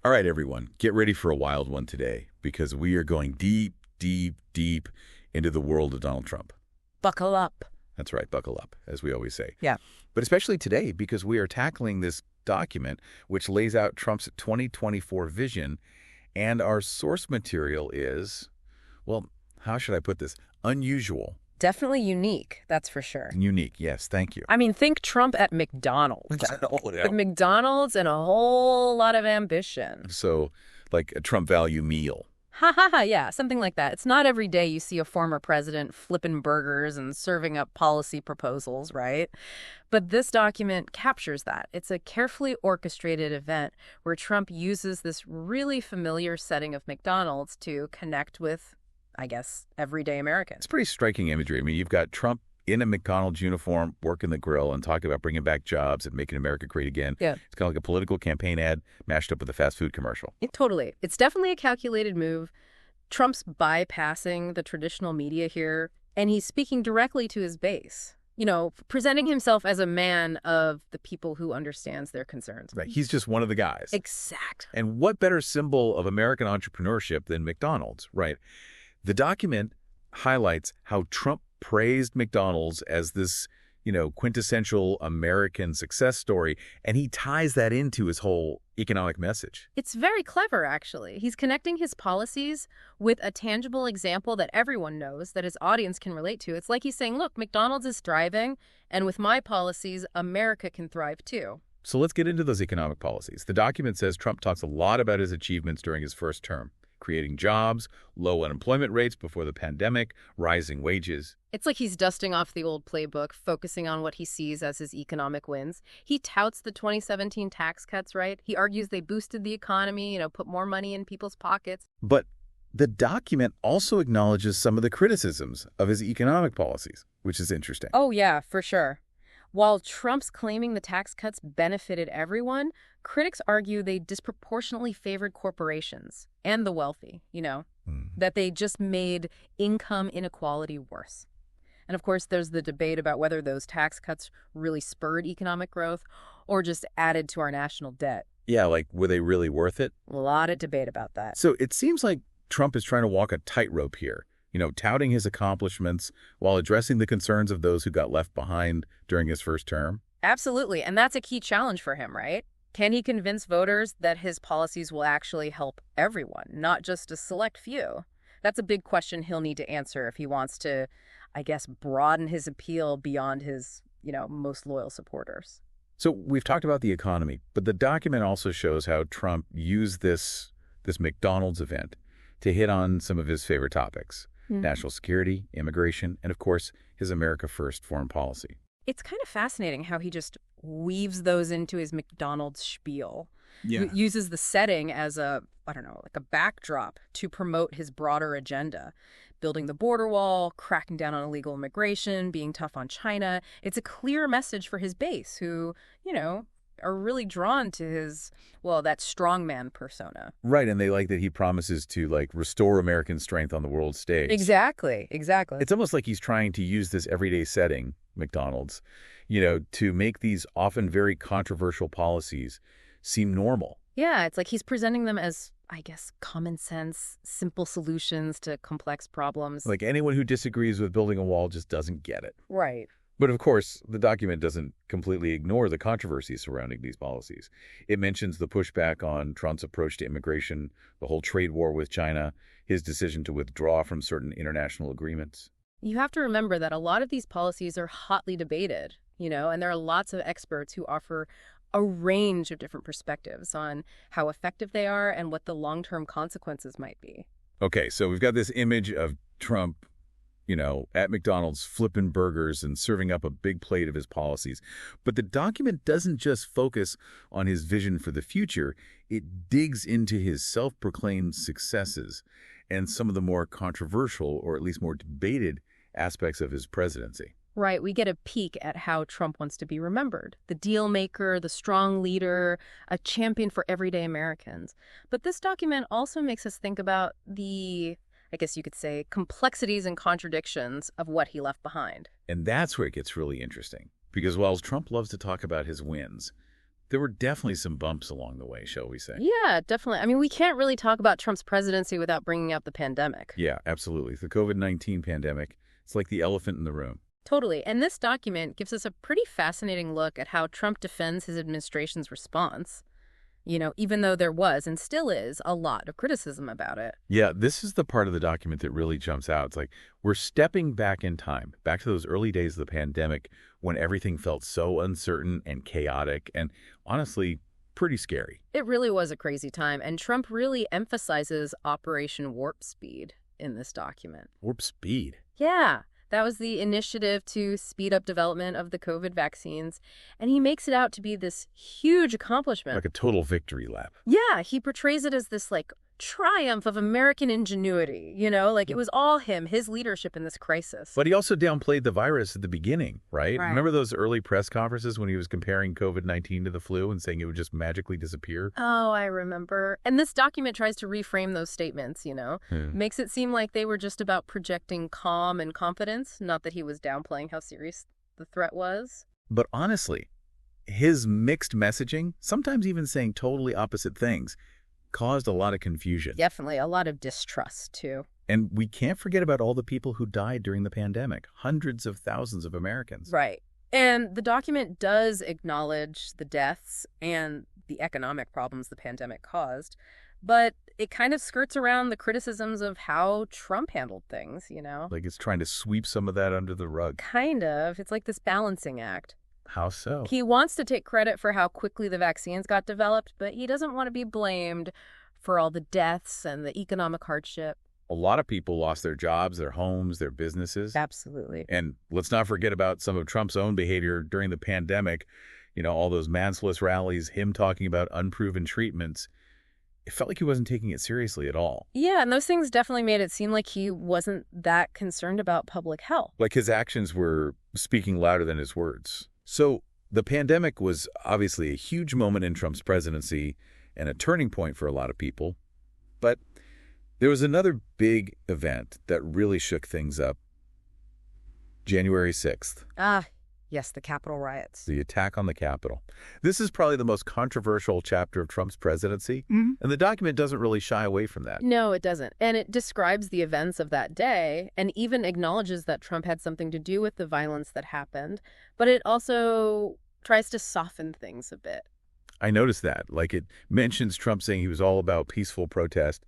All right, everyone, get ready for a wild one today because we are going deep, deep, deep into the world of Donald Trump. Buckle up. That's right, buckle up, as we always say. Yeah. But especially today because we are tackling this document which lays out Trump's 2024 vision, and our source material is, well, how should I put this? Unusual. Definitely unique, that's for sure. Unique, yes, thank you. I mean, think Trump at McDonald's. Yeah. With McDonald's and a whole lot of ambition. So, like a Trump value meal. Ha ha ha, yeah, something like that. It's not every day you see a former president flipping burgers and serving up policy proposals, right? But this document captures that. It's a carefully orchestrated event where Trump uses this really familiar setting of McDonald's to connect with, I guess, everyday Americans. It's pretty striking imagery. I mean, you've got Trump in a McDonald's uniform, working the grill and talking about bringing back jobs and making America great again. Yeah. It's kind of like a political campaign ad mashed up with a fast food commercial. Totally. It's definitely a calculated move. Trump's bypassing the traditional media here, and he's speaking directly to his base. You know, presenting himself as a man of the people who understands their concerns. Right. He's just one of the guys. Exactly. And what better symbol of American entrepreneurship than McDonald's, right? The document highlights how Trump praised McDonald's as this, quintessential American success story, and he ties that into his whole economic message. It's very clever, actually. He's connecting his policies with a tangible example that everyone knows, that his audience can relate to. It's like he's saying, look, McDonald's is thriving, and with my policies, America can thrive too. So let's get into those economic policies. The document says Trump talks a lot about his achievements during his first term. Creating jobs, low unemployment rates before the pandemic, rising wages. It's like he's dusting off the old playbook, focusing on what he sees as his economic wins. He touts the 2017 tax cuts, right? He argues they boosted the economy, put more money in people's pockets. But the document also acknowledges some of the criticisms of his economic policies, which is interesting. Oh, yeah, for sure. While Trump's claiming the tax cuts benefited everyone, critics argue they disproportionately favored corporations and the wealthy, that they just made income inequality worse. And of course, there's the debate about whether those tax cuts really spurred economic growth or just added to our national debt. Yeah, like, were they really worth it? A lot of debate about that. So it seems like Trump is trying to walk a tightrope here, touting his accomplishments while addressing the concerns of those who got left behind during his first term. Absolutely. And that's a key challenge for him, right? Can he convince voters that his policies will actually help everyone, not just a select few? That's a big question he'll need to answer if he wants to, I guess, broaden his appeal beyond his, most loyal supporters. So we've talked about the economy, but the document also shows how Trump used this McDonald's event to hit on some of his favorite topics. National security, immigration, and of course, his America First foreign policy. It's kind of fascinating how he just weaves those into his McDonald's spiel. Yeah. Uses the setting as a backdrop to promote his broader agenda. Building the border wall, cracking down on illegal immigration, being tough on China. It's a clear message for his base who, are really drawn to his, that strongman persona. Right, and they like that he promises to, restore American strength on the world stage. Exactly. It's almost like he's trying to use this everyday setting, McDonald's, to make these often very controversial policies seem normal. Yeah, it's like he's presenting them as, I guess, common sense, simple solutions to complex problems. Like anyone who disagrees with building a wall just doesn't get it. Right. But of course, the document doesn't completely ignore the controversy surrounding these policies. It mentions the pushback on Trump's approach to immigration, the whole trade war with China, his decision to withdraw from certain international agreements. You have to remember that a lot of these policies are hotly debated, and there are lots of experts who offer a range of different perspectives on how effective they are and what the long-term consequences might be. Okay, so we've got this image of Trump at McDonald's flipping burgers and serving up a big plate of his policies. But the document doesn't just focus on his vision for the future. It digs into his self-proclaimed successes and some of the more controversial, or at least more debated, aspects of his presidency. Right. We get a peek at how Trump wants to be remembered. The deal maker, the strong leader, a champion for everyday Americans. But this document also makes us think about the, I guess you could say, complexities and contradictions of what he left behind. And that's where it gets really interesting. Because while Trump loves to talk about his wins, There were definitely some bumps along the way, shall we say. Yeah, definitely. I mean, we can't really talk about Trump's presidency without bringing up the pandemic. Yeah, absolutely. The COVID-19 pandemic, it's like the elephant in the room. Totally. And this document gives us a pretty fascinating look at how Trump defends his administration's response. You know, even though there was and still is a lot of criticism about it. Yeah, this is the part of the document that really jumps out. It's like we're stepping back in time, back to those early days of the pandemic when everything felt so uncertain and chaotic and honestly pretty scary. It really was a crazy time, and Trump really emphasizes Operation Warp Speed in this document. Warp speed? Yeah. That was the initiative to speed up development of the COVID vaccines, and he makes it out to be this huge accomplishment. Like a total victory lap. Yeah, he portrays it as this, like, triumph of American ingenuity, you know? Like, it was all him, his leadership in this crisis. But he also downplayed the virus at the beginning, right? Remember those early press conferences when he was comparing COVID-19 to the flu and saying it would just magically disappear? Oh, I remember. And this document tries to reframe those statements, you know? Makes it seem like they were just about projecting calm and confidence, not that he was downplaying how serious the threat was. But honestly, his mixed messaging, sometimes even saying totally opposite things, caused a lot of confusion. Definitely, a lot of distrust, too. And we can't forget about all the people who died during the pandemic. Hundreds of thousands of Americans. Right. And the document does acknowledge the deaths and the economic problems the pandemic caused, but it kind of skirts around the criticisms of how Trump handled things, you know? Like it's trying to sweep some of that under the rug. Kind of. It's like this balancing act. How so? He wants to take credit for how quickly the vaccines got developed, but he doesn't want to be blamed for all the deaths and the economic hardship. A lot of people lost their jobs, their homes, their businesses. Absolutely. And let's not forget about some of Trump's own behavior during the pandemic. You know, all those mansless rallies, him talking about unproven treatments. It felt like he wasn't taking it seriously at all. Yeah, and those things definitely made it seem like he wasn't that concerned about public health. Like his actions were speaking louder than his words. So the pandemic was obviously a huge moment in Trump's presidency and a turning point for a lot of people. But there was another big event that really shook things up. January 6th. Yes, the Capitol riots. The attack on the Capitol. This is probably the most controversial chapter of Trump's presidency, and the document doesn't really shy away from that. No, it doesn't. And it describes the events of that day and even acknowledges that Trump had something to do with the violence that happened, but it also tries to soften things a bit. I noticed that. Like it mentions Trump saying he was all about peaceful protest,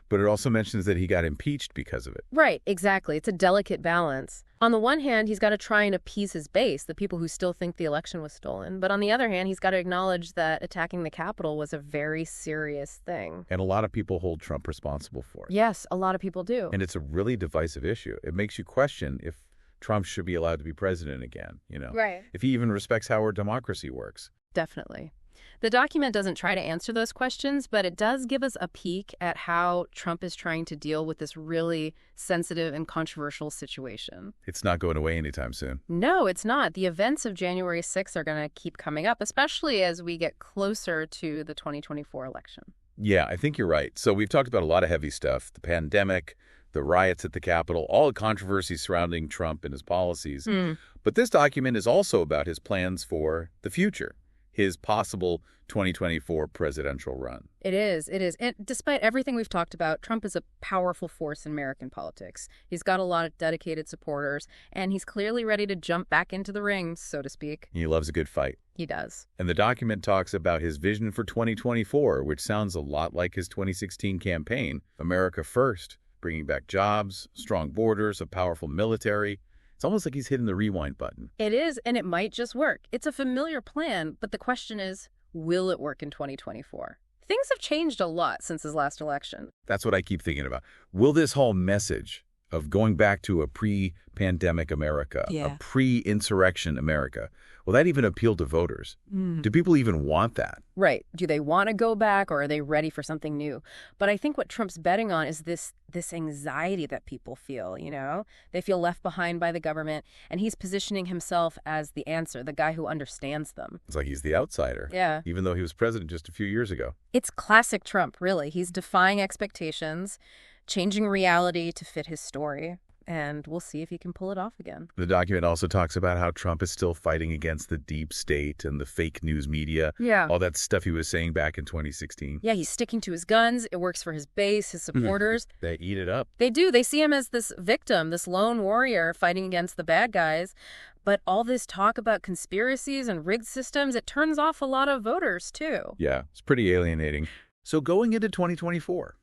but it also mentions that he got impeached because of it. Right, exactly. It's a delicate balance. On the one hand, he's got to try and appease his base, the people who still think the election was stolen. But on the other hand, he's got to acknowledge that attacking the Capitol was a very serious thing. And a lot of people hold Trump responsible for it. Yes, a lot of people do. And it's a really divisive issue. It makes you question if Trump should be allowed to be president again, you know? Right. If he even respects how our democracy works. Definitely. The document doesn't try to answer those questions, but it does give us a peek at how Trump is trying to deal with this really sensitive and controversial situation. It's not going away anytime soon. No, it's not. The events of January 6th are going to keep coming up, especially as we get closer to the 2024 election. Yeah, I think you're right. So we've talked about a lot of heavy stuff, the pandemic, the riots at the Capitol, all the controversies surrounding Trump and his policies. But this document is also about his plans for the future. His possible 2024 presidential run. It is. And despite everything we've talked about, Trump is a powerful force in American politics. He's got a lot of dedicated supporters, and he's clearly ready to jump back into the ring, so to speak. He loves a good fight. He does. And the document talks about his vision for 2024, which sounds a lot like his 2016 campaign, America First, bringing back jobs, strong borders, a powerful military. It's almost like he's hitting the rewind button. It is, and it might just work. It's a familiar plan, but the question is, will it work in 2024? Things have changed a lot since his last election. That's what I keep thinking about. Will this whole message of going back to a pre-pandemic America, a pre-insurrection America, will that even appeal to voters? Do people even want that? Right. Do they want to go back, or are they ready for something new? But I think what Trump's betting on is this anxiety that people feel, you know? They feel left behind by the government, and he's positioning himself as the answer, the guy who understands them. It's like he's the outsider. Yeah. Even though he was president just a few years ago. It's classic Trump, really. He's defying expectations, changing reality to fit his story. and we'll see if he can pull it off again. The document also talks about how Trump is still fighting against the deep state and the fake news media. Yeah. All that stuff he was saying back in 2016. Yeah, he's sticking to his guns. It works for his base, his supporters. They eat it up. They do. They see him as this victim, this lone warrior fighting against the bad guys. But all this talk about conspiracies and rigged systems, it turns off a lot of voters, too. Yeah, it's pretty alienating. So going into 2024,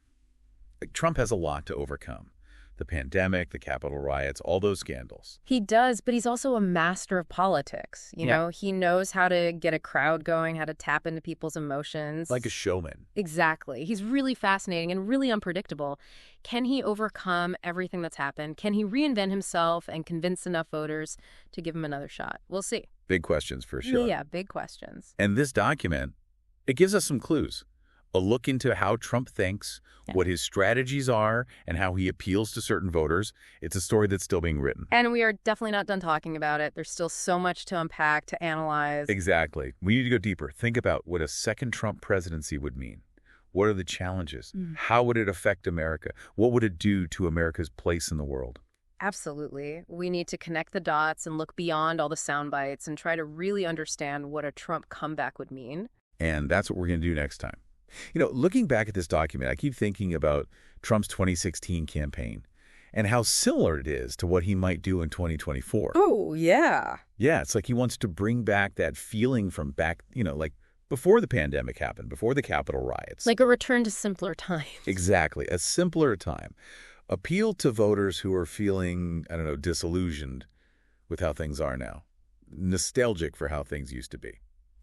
Trump has a lot to overcome. The pandemic, the Capitol riots, all those scandals. He does, but he's also a master of politics. You know, he knows how to get a crowd going, how to tap into people's emotions. Like a showman. Exactly. He's really fascinating and really unpredictable. Can he overcome everything that's happened? Can he reinvent himself and convince enough voters to give him another shot? We'll see. Big questions for sure. Yeah, big questions. And this document, it gives us some clues. A look into how Trump thinks, what his strategies are, and how he appeals to certain voters. It's a story that's still being written. And we are definitely not done talking about it. There's still so much to unpack, to analyze. Exactly. We need to go deeper. Think about what a second Trump presidency would mean. What are the challenges? How would it affect America? What would it do to America's place in the world? Absolutely. We need to connect the dots and look beyond all the sound bites and try to really understand what a Trump comeback would mean. And that's what we're going to do next time. You know, looking back at this document, I keep thinking about Trump's 2016 campaign and how similar it is to what he might do in 2024. Oh, yeah. Yeah, it's like he wants to bring back that feeling from back, like before the pandemic happened, before the Capitol riots. Like a return to simpler times. Exactly, a simpler time. Appeal to voters who are feeling, disillusioned with how things are now. Nostalgic for how things used to be.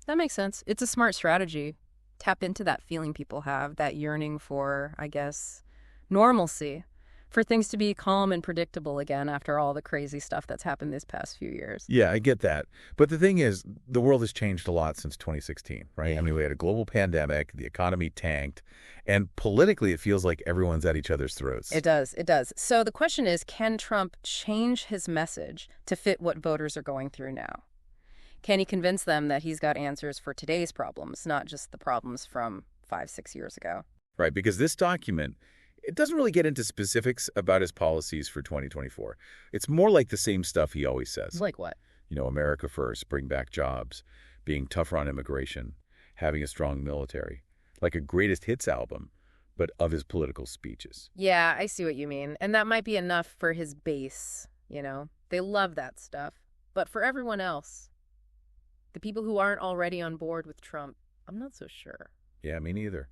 That makes sense. It's a smart strategy. Tap into that feeling people have, that yearning for, I guess, normalcy, for things to be calm and predictable again after all the crazy stuff that's happened this past few years. Yeah, I get that. But the thing is, the world has changed a lot since 2016, right? I mean, we had a global pandemic, the economy tanked, and politically it feels like everyone's at each other's throats. It does. It does. So the question is, can Trump change his message to fit what voters are going through now? Can he convince them that he's got answers for today's problems, not just the problems from 5-6 years ago? Right, because this document, it doesn't really get into specifics about his policies for 2024. It's more like the same stuff he always says. Like what? America first, bring back jobs, being tougher on immigration, having a strong military. Like a greatest hits album, but of his political speeches. Yeah, I see what you mean. And that might be enough for his base, They love that stuff. But for everyone else, the people who aren't already on board with Trump, I'm not so sure. Yeah, me neither.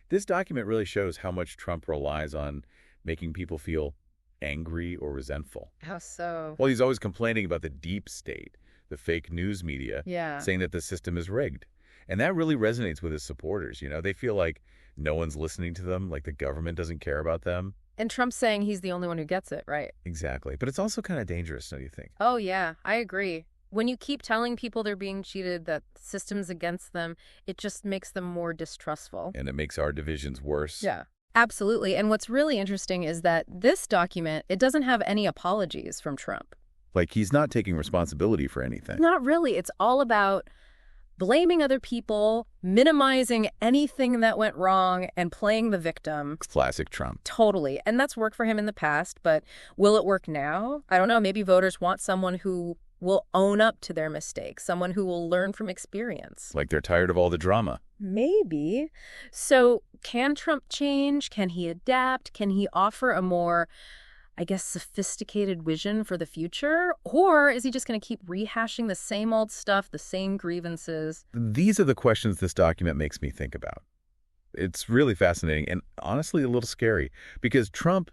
This document really shows how much Trump relies on making people feel angry or resentful. How so? Well, he's always complaining about the deep state, the fake news media, Yeah. saying that the system is rigged. And that really resonates with his supporters. They feel like no one's listening to them, like the government doesn't care about them. And Trump's saying he's the only one who gets it, right? Exactly. But it's also kind of dangerous, don't you think? Oh, yeah, I agree. When you keep telling people they're being cheated, that the system's against them, it just makes them more distrustful. And it makes our divisions worse. Yeah, absolutely. And what's really interesting is that this document, it doesn't have any apologies from Trump. Like he's not taking responsibility for anything. Not really. It's all about blaming other people, minimizing anything that went wrong, and playing the victim. Classic Trump. Totally. And that's worked for him in the past, but will it work now? I don't know. Maybe voters want someone who will own up to their mistakes, someone who will learn from experience. Like they're tired of all the drama. Maybe. So can Trump change? Can he adapt? Can he offer a more, sophisticated vision for the future? Or is he just going to keep rehashing the same old stuff, the same grievances? These are the questions this document makes me think about. It's really fascinating and honestly a little scary because Trump,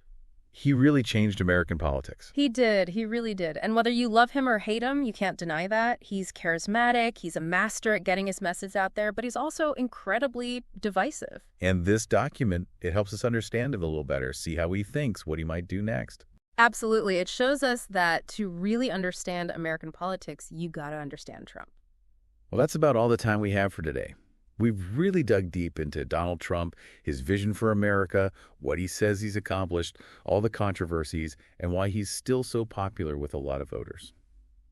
he really changed American politics. He did. He really did. And whether you love him or hate him, you can't deny that. He's charismatic. He's a master at getting his message out there, but he's also incredibly divisive. And this document, it helps us understand him a little better, see how he thinks, what he might do next. Absolutely. It shows us that to really understand American politics, you got to understand Trump. Well, that's about all the time we have for today. We've really dug deep into Donald Trump, his vision for America, what he says he's accomplished, all the controversies, and why he's still so popular with a lot of voters.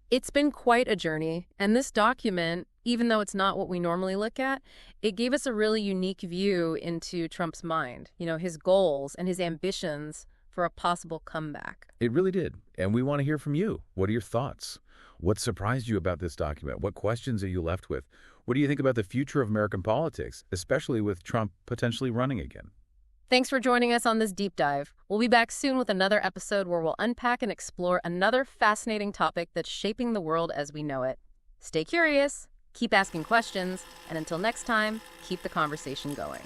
It's been quite a journey, and this document, even though it's not what we normally look at, it gave us a really unique view into Trump's mind, his goals and his ambitions for a possible comeback. It really did. And we want to hear from you. What are your thoughts? What surprised you about this document? What questions are you left with? What do you think about the future of American politics, especially with Trump potentially running again? Thanks for joining us on this deep dive. We'll be back soon with another episode where we'll unpack and explore another fascinating topic that's shaping the world as we know it. Stay curious, keep asking questions, and until next time, keep the conversation going.